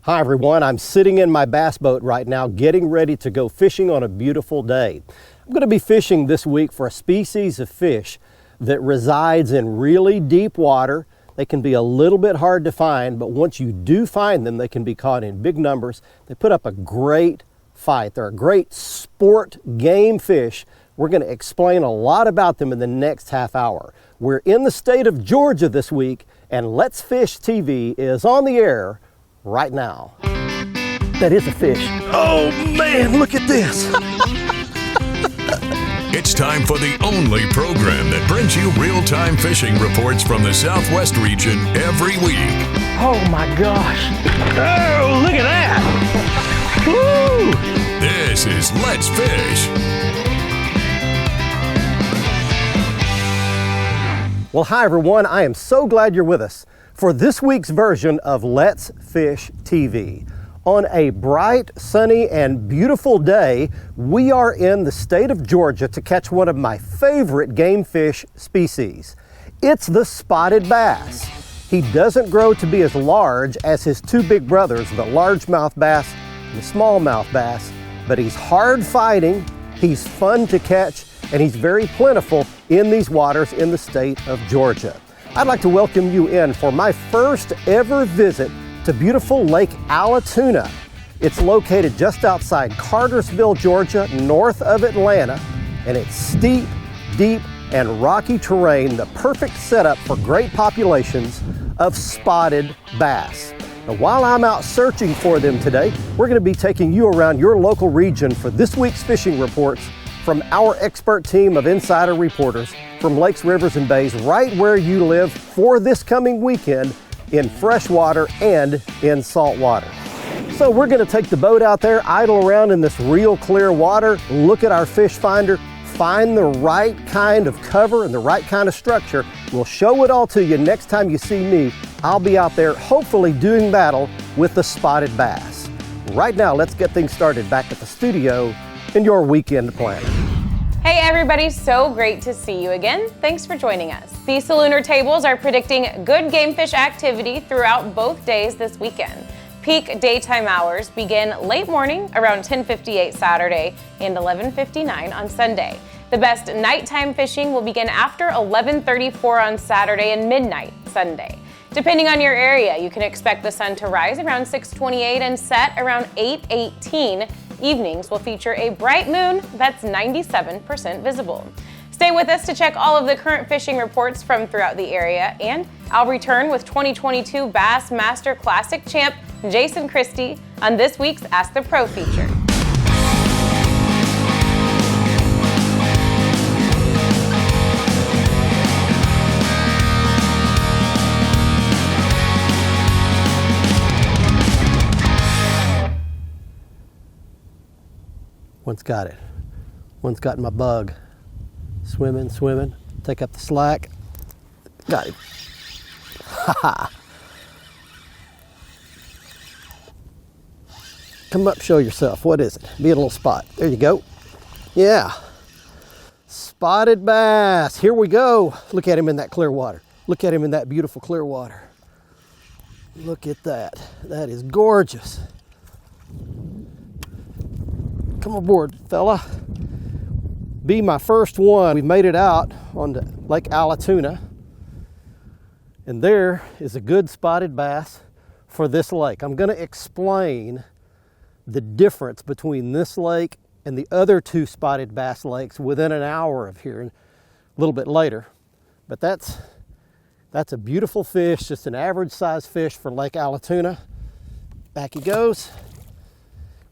Hi everyone, I'm sitting in my bass boat right now getting ready to go fishing on a beautiful day. I'm going to be fishing this week for a species of fish that resides in really deep water. They can be a little bit hard to find, but once you do find them, they can be caught in big numbers. They put up a great fight. They're a great sport game fish. We're going to explain a lot about them in the next half hour. We're in the state of Georgia this week, and Let's Fish TV is on the air right now. That is a fish. Oh man, look at this. It's time for the only program that brings you real-time fishing reports from the Southwest region every week. Oh my gosh. Oh, look at that. Woo! This is Let's Fish. Well, hi everyone. I am so glad you're with us for this week's version of Let's Fish TV. On a bright, sunny, and beautiful day, we are in the state of Georgia to catch one of my favorite game fish species. It's the spotted bass. He doesn't grow to be as large as his two big brothers, the largemouth bass and the smallmouth bass, but he's hard fighting, he's fun to catch, and he's very plentiful in these waters in the state of Georgia. I'd like to welcome you in for my first ever visit to beautiful Lake Allatoona. It's located just outside Cartersville, Georgia, north of Atlanta, and it's steep, deep, and rocky terrain, the perfect setup for great populations of spotted bass. Now, while I'm out searching for them today, we're going to be taking you around your local region for this week's fishing reports from our expert team of insider reporters from lakes, rivers, and bays right where you live for this coming weekend in freshwater and in saltwater. So we're going to take the boat out there, idle around in this real clear water, look at our fish finder, find the right kind of cover and the right kind of structure. We'll show it all to you next time you see me. I'll be out there hopefully doing battle with the spotted bass. Right now, let's get things started back at the studio in your weekend planning. Hey everybody, so great to see you again. Thanks for joining us. The Solunar tables are predicting good game fish activity throughout both days this weekend. Peak daytime hours begin late morning around 10:58 Saturday and 11:59 on Sunday. The best nighttime fishing will begin after 11:34 on Saturday and midnight Sunday. Depending on your area, you can expect the sun to rise around 6:28 and set around 8:18. Evenings will feature a bright moon that's 97% visible. Stay with us to check all of the current fishing reports from throughout the area, and I'll return with 2022 Bass Master Classic champ Jason Christie on this week's Ask the Pro feature. One's got it. One's got my bug. Swimming, swimming. Take up the slack. Got him. Ha ha. Come up, show yourself. What is it? Be a little spot. There you go. Yeah. Spotted bass. Here we go. Look at him in that clear water. Look at him in that beautiful clear water. Look at that. That is gorgeous. Come aboard, fella. Be my first one. We've made it out onto Lake Allatoona, and there is a good spotted bass for this lake. I'm going to explain the difference between this lake and the other two spotted bass lakes within an hour of here, a little bit later. But that's a beautiful fish, just an average size fish for Lake Allatoona. Back he goes.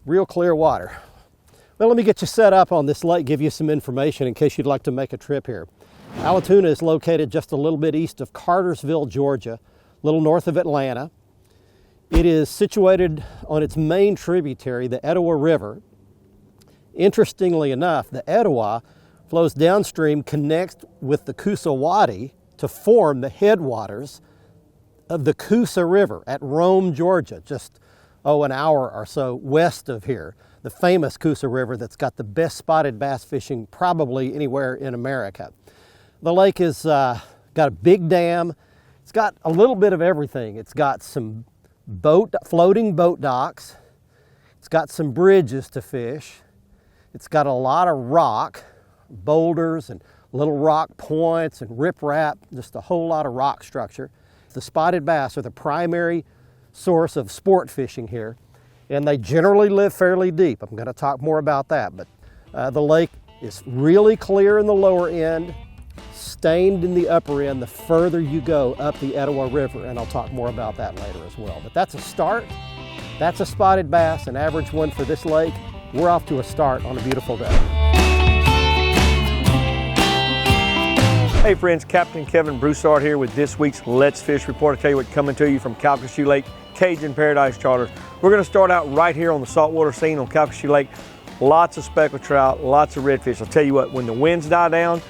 Real clear water. Well, let me get you set up on this lake, give you some information in case you'd like to make a trip here. Allatoona is located just a little bit east of Cartersville, Georgia, a little north of Atlanta. It is situated on its main tributary, the Etowah River. Interestingly enough, the Etowah flows downstream, connects with the Coosawhattie to form the headwaters of the Coosa River at Rome, Georgia, just an hour or so west of here. The famous Coosa River that's got the best spotted bass fishing probably anywhere in America. The lake has got a big dam. It's got a little bit of everything. It's got some floating boat docks. It's got some bridges to fish. It's got a lot of rock, boulders and little rock points and riprap, just a whole lot of rock structure. The spotted bass are the primary source of sport fishing here, and they generally live fairly deep. I'm going to talk more about that, but the lake is really clear in the lower end, stained in the upper end the further you go up the Etowah River, and I'll talk more about that later as well. But that's a start. That's a spotted bass, an average one for this lake. We're off to a start on a beautiful day. Hey friends, Captain Kevin Broussard here with this week's Let's Fish Report. I tell you what, coming to you from Calcasieu Lake, Cajun Paradise Charters. We're going to start out right here on the saltwater scene on Calcasieu Lake. Lots of speckled trout, lots of redfish. I'll tell you what, when the winds die down,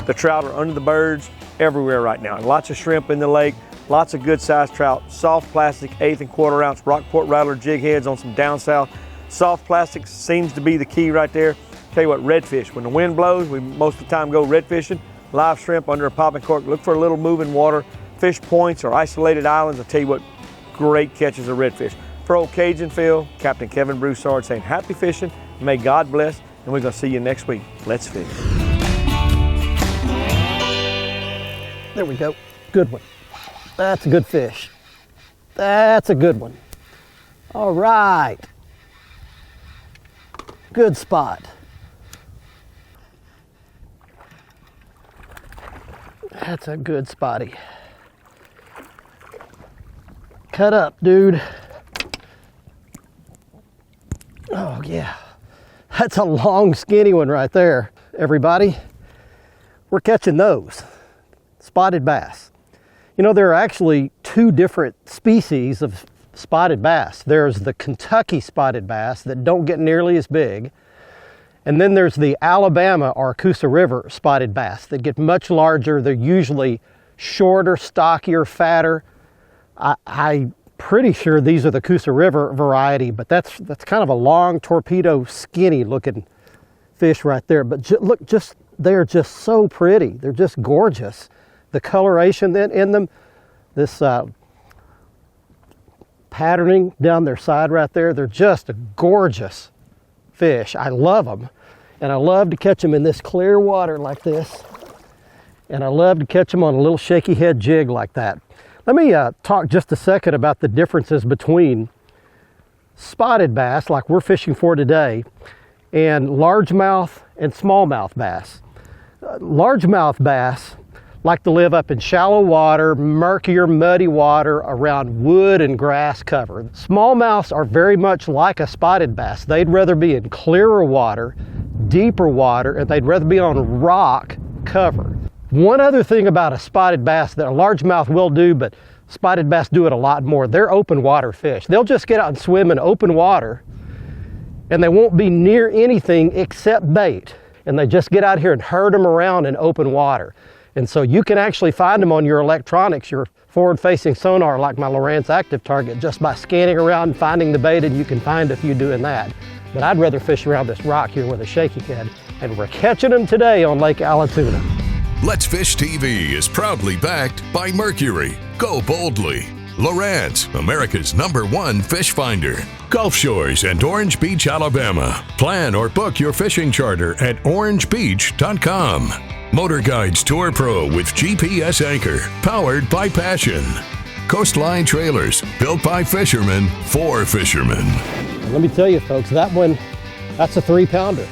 the trout are under the birds everywhere right now. Lots of shrimp in the lake, lots of good sized trout, soft plastic 1/8 and 1/4 ounce Rockport Rattler jig heads on some down south. Soft plastic seems to be the key right there. Tell you what, redfish, when the wind blows, we most of the time go red fishing. Live shrimp under a popping cork, look for a little moving water, fish points or isolated islands. I'll tell you what, great catches of redfish. For old Cajun Phil, Captain Kevin Broussard saying happy fishing, may God bless, and we're gonna see you next week. Let's fish. There we go, good one. That's a good fish. That's a good one. All right, good spot. That's a good spotty. Cut up, dude. Oh yeah, that's a long skinny one right there. Everybody, we're catching those, spotted bass. You know, there are actually two different species of spotted bass. There's the Kentucky spotted bass that don't get nearly as big. And then there's the Alabama or Coosa River spotted bass that get much larger. They're usually shorter, stockier, fatter. I'm pretty sure these are the Coosa River variety, but that's kind of a long torpedo skinny looking fish right there. But look, they're just so pretty. They're just gorgeous. The coloration in them, this patterning down their side right there, they're just a gorgeous fish. I love them, and I love to catch them in this clear water like this, and I love to catch them on a little shaky head jig like that. Let me talk just a second about the differences between spotted bass, like we're fishing for today, and largemouth and smallmouth bass. Largemouth bass like to live up in shallow water, murkier, muddy water around wood and grass cover. Smallmouths are very much like a spotted bass. They'd rather be in clearer water, deeper water, and they'd rather be on rock cover. One other thing about a spotted bass that a largemouth will do, but spotted bass do it a lot more, they're open water fish. They'll just get out and swim in open water, and they won't be near anything except bait. And they just get out here and herd them around in open water. And so you can actually find them on your electronics, your forward-facing sonar like my Lowrance Active Target, just by scanning around and finding the bait, and you can find a few doing that. But I'd rather fish around this rock here with a shaky head, and we're catching them today on Lake Allatoona. Let's Fish TV is proudly backed by Mercury. Go boldly. Lowrance, America's #1 fish finder. Gulf Shores and Orange Beach, Alabama. Plan or book your fishing charter at orangebeach.com. Motor Guides Tour Pro with GPS anchor, powered by Passion. Coastline Trailers, built by fishermen for fishermen. Let me tell you folks, that's a 3-pounder.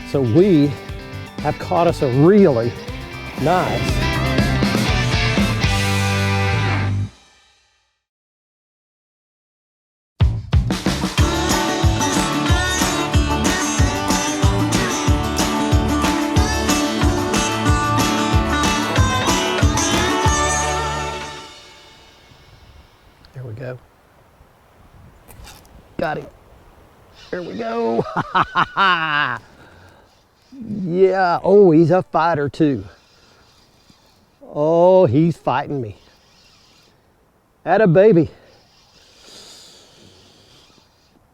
So we have caught us a really nice got him. There we go. Yeah. Oh, he's a fighter too. Oh, he's fighting me. Atta baby.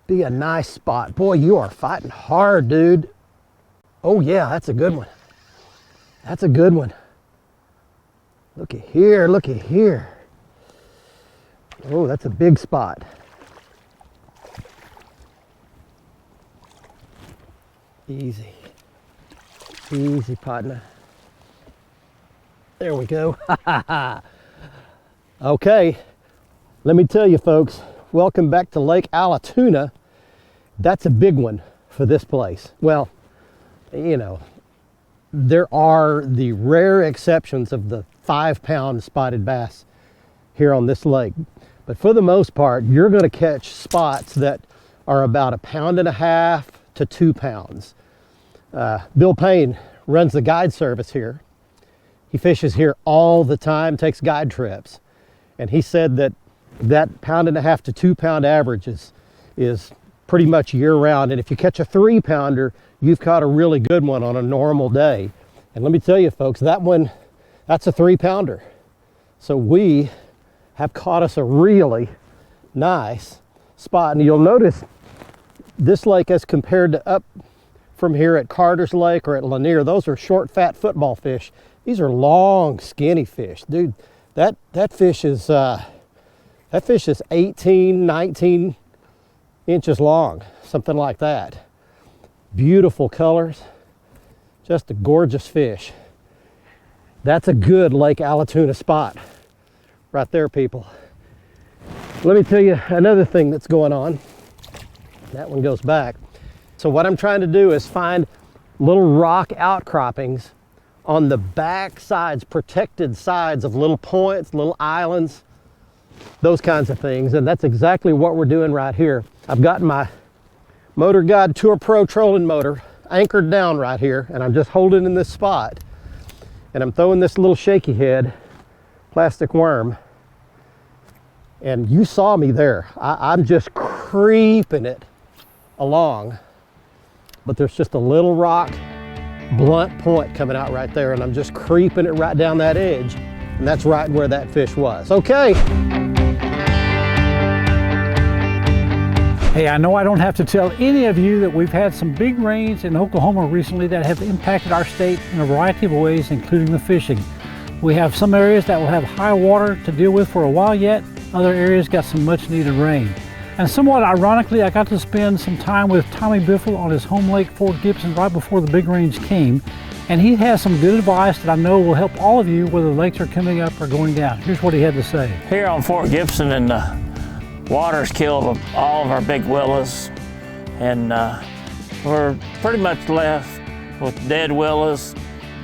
Be a nice spot. Boy, you are fighting hard, dude. Oh yeah, that's a good one. That's a good one. Looky here, looky here. Oh, that's a big spot. Easy. Easy, partner. There we go. Okay, let me tell you folks, welcome back to Lake Allatoona. That's a big one for this place. Well, you know, there are the rare exceptions of the 5-pound spotted bass here on this lake. But for the most part, you're going to catch spots that are about 1.5 pounds to 2 pounds. Bill Payne runs the guide service here. He fishes here all the time, takes guide trips. And he said that 1.5 to 2 pound average is pretty much year round. And if you catch a 3-pounder, you've caught a really good one on a normal day. And let me tell you folks, that's a 3-pounder. So we have caught us a really nice spot. And you'll notice this lake as compared to up from here at Carter's Lake or at Lanier, those are short, fat football fish. These are long, skinny fish. Dude, that fish is 18, 19 inches long, something like that. Beautiful colors, just a gorgeous fish. That's a good Lake Allatoona spot right there, people. Let me tell you another thing that's going on. That one goes back. So what I'm trying to do is find little rock outcroppings on the back sides, protected sides of little points, little islands, those kinds of things. And that's exactly what we're doing right here. I've got my Motor Guide Tour Pro trolling motor anchored down right here, and I'm just holding in this spot. And I'm throwing this little shaky head plastic worm. And you saw me there. I'm just creeping it along. But there's just a little rock blunt point coming out right there, and I'm just creeping it right down that edge, and that's right where that fish was. Okay. Hey, I know I don't have to tell any of you that we've had some big rains in Oklahoma recently that have impacted our state in a variety of ways, including the fishing. We have some areas that will have high water to deal with for a while yet. Other areas got some much needed rain. And somewhat ironically, I got to spend some time with Tommy Biffle on his home lake, Fort Gibson, right before the big rains came. And he has some good advice that I know will help all of you whether the lakes are coming up or going down. Here's what he had to say. Here on Fort Gibson, and the water's killed all of our big willows. And we're pretty much left with dead willows,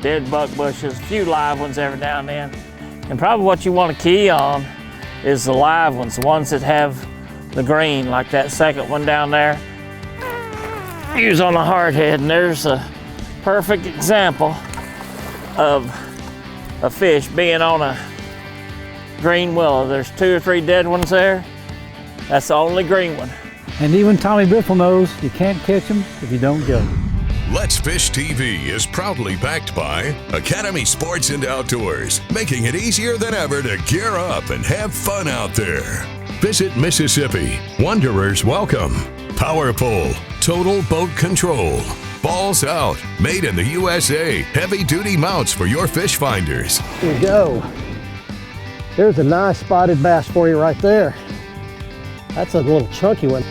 dead buck bushes, a few live ones every now and then. And probably what you want to key on is the live ones, the ones that have the green, like that second one down there. Use on the hardhead, and there's a perfect example of a fish being on a green willow. There's 2 or 3 dead ones there. That's the only green one. And even Tommy Biffle knows you can't catch them if you don't go. Let's Fish TV is proudly backed by Academy Sports and Outdoors, making it easier than ever to gear up and have fun out there. Visit Mississippi, Wanderers Welcome, Power Pole, Total Boat Control, Balls Out, made in the USA, heavy-duty mounts for your fish finders. Here we go. There's a nice spotted bass for you right there. That's a little chunky one.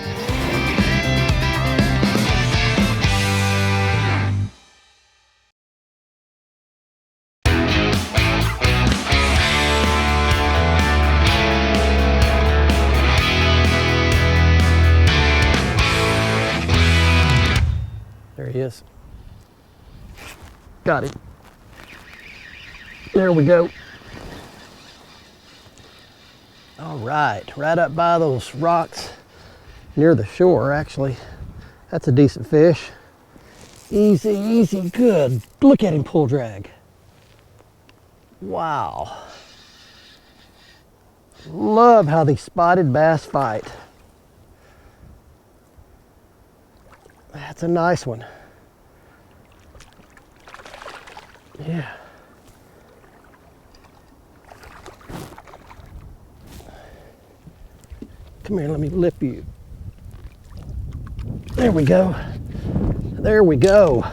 There he is. Got it. There we go. All right up by those rocks near the shore, actually. That's a decent fish. Easy, easy, good. Look at him pull drag. Wow. Love how these spotted bass fight. That's a nice one. Yeah. Come here, let me lift you. There we go. There we go.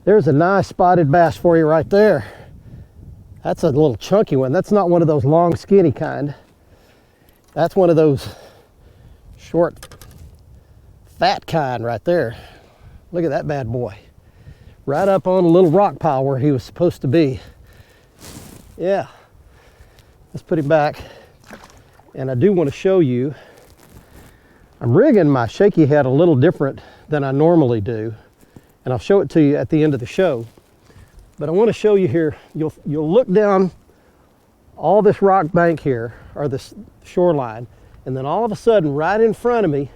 There's a nice spotted bass for you right there. That's a little chunky one. That's not one of those long, skinny kind. That's one of those short, fat kind right there. Look at that bad boy. Right up on a little rock pile where he was supposed to be. Yeah. Let's put him back. And I do want to show you, I'm rigging my shaky head a little different than I normally do. And I'll show it to you at the end of the show. But I want to show you here, you'll look down all this rock bank here, or this shoreline, and then all of a sudden, right in front of me,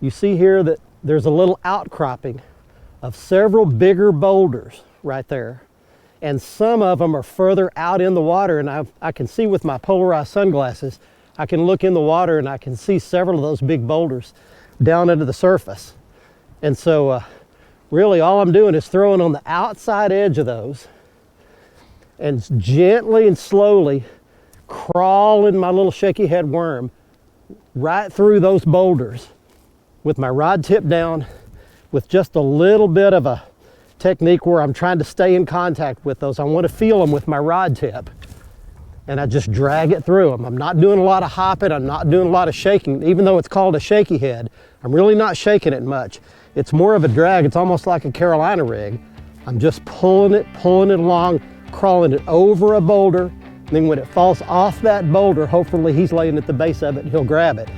you see here that there's a little outcropping of several bigger boulders right there. And some of them are further out in the water, and I can see with my polarized sunglasses, I can look in the water and I can see several of those big boulders down into the surface. And so really all I'm doing is throwing on the outside edge of those and gently and slowly crawling my little shaky head worm right through those boulders with my rod tip down, with just a little bit of a technique where I'm trying to stay in contact with those. I want to feel them with my rod tip, and I just drag it through them. I'm not doing a lot of hopping, I'm not doing a lot of shaking. Even though it's called a shaky head, I'm really not shaking it much. It's more of a drag. It's almost like a Carolina rig. I'm just pulling it along, crawling it over a boulder, and then when it falls off that boulder, hopefully he's laying at the base of it and he'll grab it.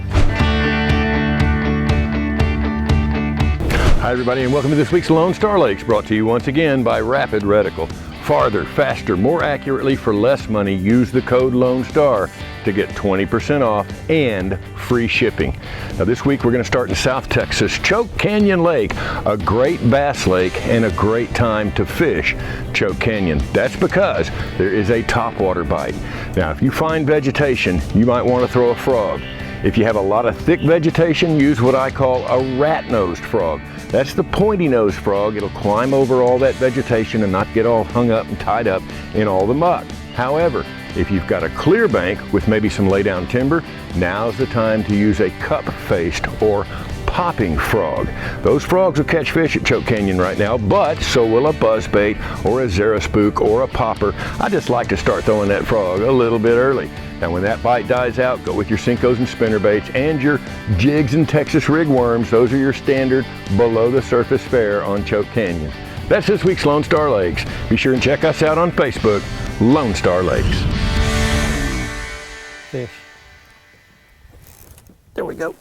Hi everybody, and welcome to this week's Lone Star Lakes, brought to you once again by Rapid Reticle. Farther, faster, more accurately for less money, use the code Lone Star to get 20% off and free shipping. Now this week we're going to start in South Texas, Choke Canyon Lake, a great bass lake and a great time to fish Choke Canyon. That's because there is a topwater bite. Now if you find vegetation, you might want to throw a frog. If you have a lot of thick vegetation, use what I call a rat-nosed frog. That's the pointy-nosed frog. It'll climb over all that vegetation and not get all hung up and tied up in all the muck. However, if you've got a clear bank with maybe some lay-down timber, now's the time to use a cup-faced or popping frog. Those frogs will catch fish at Choke Canyon right now, but so will a buzzbait or a Xeraspook or a popper. I just like to start throwing that frog a little bit early. Now when that bite dies out, go with your Cincos and spinnerbaits and your jigs and Texas rig worms. Those are your standard below the surface fare on Choke Canyon. That's this week's Lone Star Lakes. Be sure and check us out on Facebook, Lone Star Lakes. Fish. There we go.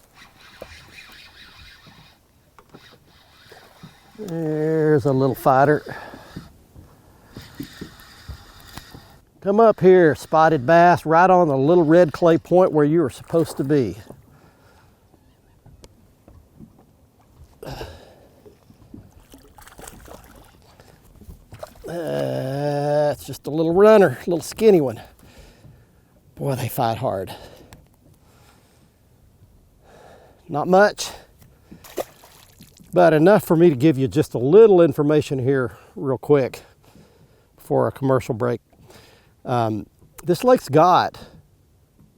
There's a little fighter. Come up here, spotted bass, right on the little red clay point where you were supposed to be. It's just a little runner, a little skinny one. Boy, they fight hard. Not much, but enough for me to give you just a little information here real quick before a commercial break. This lake's got,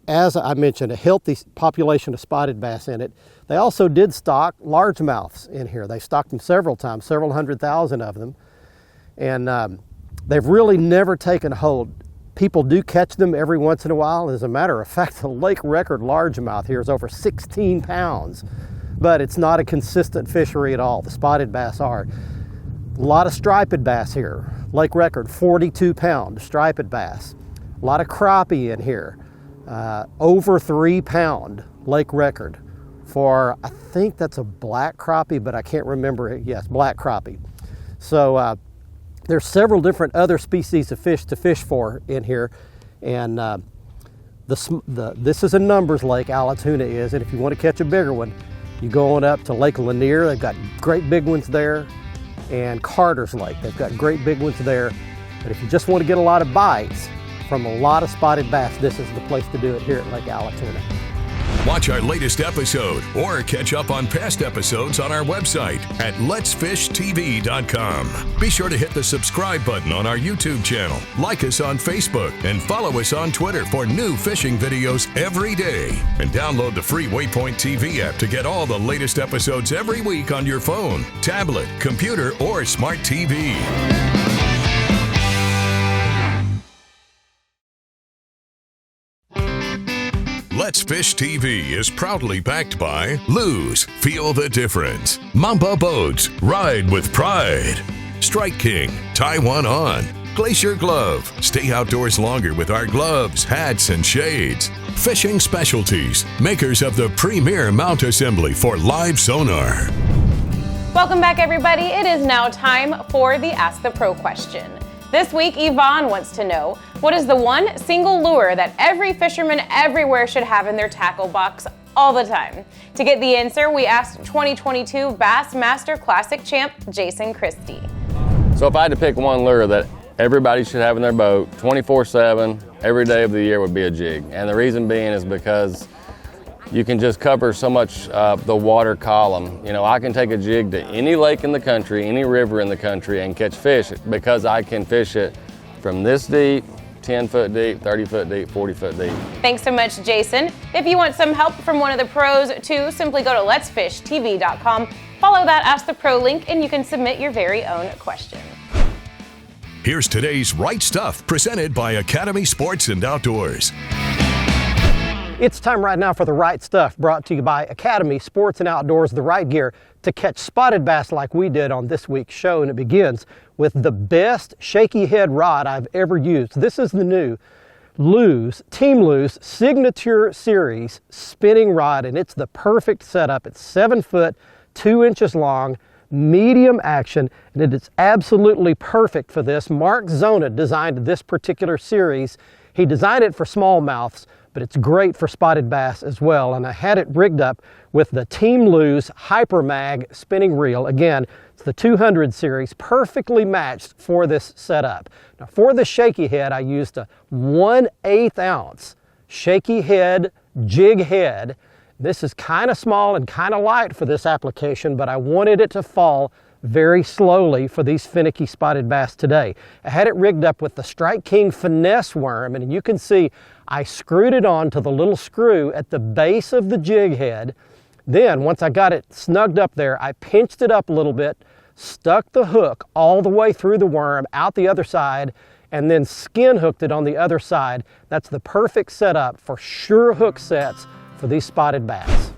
as I mentioned, a healthy population of spotted bass in it. They also did stock largemouths in here. They stocked them several times, several 100,000 of them. And they've really never taken hold. People do catch them every once in a while. As a matter of fact, the lake record largemouth here is over 16 pounds. But it's not a consistent fishery at all. The spotted bass are. A lot of striped bass here. Lake record 42-pound striped bass. A lot of crappie in here. Over 3-pound lake record for, I think that's a black crappie, but I can't remember it. Yes, black crappie. So there's several different other species of fish to fish for in here. And this is a numbers lake, Allatoona is. And if you want to catch a bigger one, you go on up to Lake Lanier. They've got great big ones there. And Carter's Lake, they've got great big ones there. But if you just want to get a lot of bites from a lot of spotted bass, this is the place to do it here at Lake Allatoona. Watch our latest episode or catch up on past episodes on our website at letsfishtv.com. Be sure to hit the subscribe button on our YouTube channel, like us on Facebook, and follow us on Twitter for new fishing videos every day. And download the free Waypoint TV app to get all the latest episodes every week on your phone, tablet, computer, or smart TV. Let's Fish TV is proudly backed by Lose, Feel the Difference, Mamba Boats, Ride with Pride, Strike King, Tie One On, Glacier Glove, stay outdoors longer with our gloves, hats, and shades, Fishing Specialties, makers of the premier mount assembly for live sonar. Welcome back, everybody. It is now time for the Ask the Pro question. This week, Yvonne wants to know, what is the one single lure that every fisherman everywhere should have in their tackle box all the time? To get the answer, we asked 2022 Bassmaster Classic champ Jason Christie. So if I had to pick one lure that everybody should have in their boat 24/7, every day of the year, would be a jig. And the reason being is because you can just cover so much the water column. You know, I can take a jig to any lake in the country, any river in the country, and catch fish because I can fish it from this deep, 10 foot deep, 30 foot deep, 40 foot deep. Thanks so much, Jason. If you want some help from one of the pros too, simply go to letsfishtv.com, follow that Ask the Pro link, and you can submit your very own question. Here's today's Right Stuff, presented by Academy Sports and Outdoors. It's time right now for the right stuff, brought to you by Academy Sports and Outdoors, the right gear to catch spotted bass like we did on this week's show. And it begins with the best shaky head rod I've ever used. This is the new Team Lose Signature Series spinning rod, and it's the perfect setup. It's 7 foot, 2 inches long, medium action, and it is absolutely perfect for this. Mark Zona designed this particular series. He designed it for smallmouths, but it's great for spotted bass as well. And I had it rigged up with the Team Lose Hyper Mag spinning reel. Again, it's the 200 series, perfectly matched for this setup. Now for the shaky head, I used a 1/8 ounce shaky head jig head. This is kind of small and kind of light for this application, but I wanted it to fall very slowly for these finicky spotted bass today. I had it rigged up with the Strike King finesse worm, and you can see I screwed it on to the little screw at the base of the jig head. Then once I got it snugged up there, I pinched it up a little bit, stuck the hook all the way through the worm out the other side, and then skin hooked it on the other side. That's the perfect setup for sure hook sets for these spotted bass.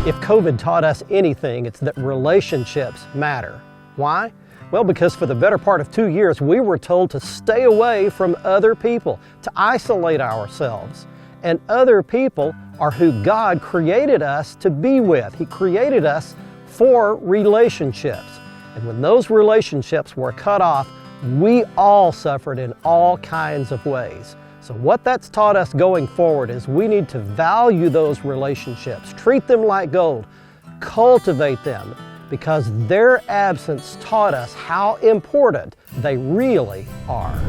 If COVID taught us anything, it's that relationships matter. Why? Well, because for the better part of 2 years, we were told to stay away from other people, to isolate ourselves. And other people are who God created us to be with. He created us for relationships. And when those relationships were cut off, we all suffered in all kinds of ways. So what that's taught us going forward is we need to value those relationships, treat them like gold, cultivate them, because their absence taught us how important they really are.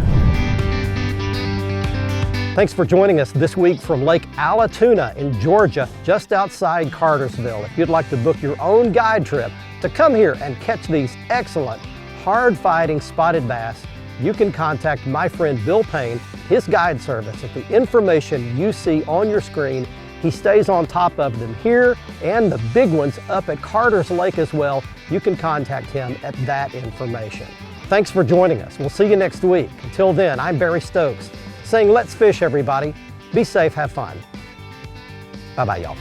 Thanks for joining us this week from Lake Allatoona in Georgia, just outside Cartersville. If you'd like to book your own guide trip to come here and catch these excellent, hard-fighting spotted bass, you can contact my friend Bill Payne, his guide service, at the information you see on your screen. He stays on top of them here and the big ones up at Carter's Lake as well. You can contact him at that information. Thanks for joining us. We'll see you next week. Until then, I'm Barry Stokes saying let's fish, everybody. Be safe, have fun. Bye-bye, y'all.